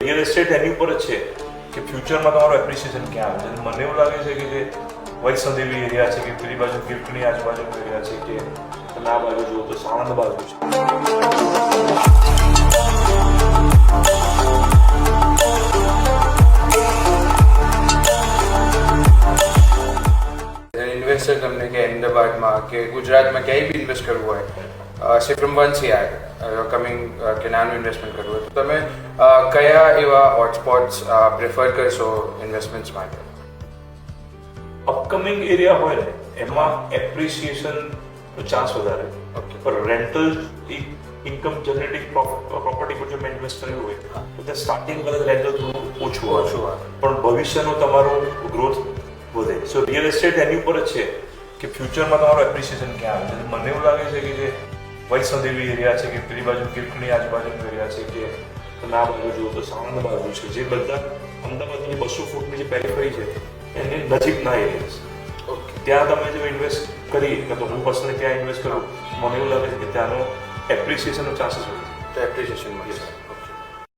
Real estate એની ઉપર જ છે કે ફ્યુચરમાં તમારું એપ્રિસિએશન ક્યાં આવે છે. મને એવું લાગે છે કે જે વૈષ્ણોદેવી એરિયા છે કે પેલી બાજુ ગિફ્ટની આજુબાજુનો એરિયા છે કે તમે આ બાજુ જુઓ તો સાણંદ બાજુ છે. ઇન્વેસ્ટર તમને કે અમદાવાદમાં કે ગુજરાતમાં ક્યાંય બી ઇન્વેસ્ટ કરવું હોય સે ફ્રોમ 1 CR કમિંગ કે નાનું ઇન્વેસ્ટમેન્ટ કરવું હોય તો તમે કયા એવા હોટસ્પોટ્સ પ્રેફર કરશો ઇન્વેસ્ટમેન્ટ્સ માટે? અપકમિંગ એરિયા હોય ને એમાં એપ્રિસિએશનનો ચાન્સ વધારે. પણ રેન્ટલ ઇન્કમ જનરેટિંગ પ્રોપર્ટી પર જો મેં ઇન્વેસ્ટ કર્યું હોય તો ત્યાં સ્ટાર્ટિંગ કદાચ રેન્ટલ થોડું ઓછું આવે પણ ભવિષ્યનો તમારો ગ્રોથ વધે. સો રિયલ એસ્ટેટ એની ઉપર જ છે કે ફ્યુચરમાં તમારું એપ્રિસિએશન ક્યાં આવે છે. મને એવું લાગે છે કે જે વૈષ્ણોદેવી એરિયા છે કે પેલી બાજુ ગિફ્ટની આજુબાજુનો એરિયા છે કે તમે આ બાજુ જુઓ તો સાણંદ બાજુ છે, જે બધા અમદાવાદની 200 ફૂટની જે પેરીફરી છે એની નજીકના એરિયા છે. ત્યાં તમે જો ઇન્વેસ્ટ કરી કે તો હું પર્સનલી ત્યાં ઇન્વેસ્ટ કરું મને એવું લાગે છે કે ત્યાંનો એપ્રિસિએશનનો ચાન્સીસ વધે. તો એપ્રિસિએશન મળે છે.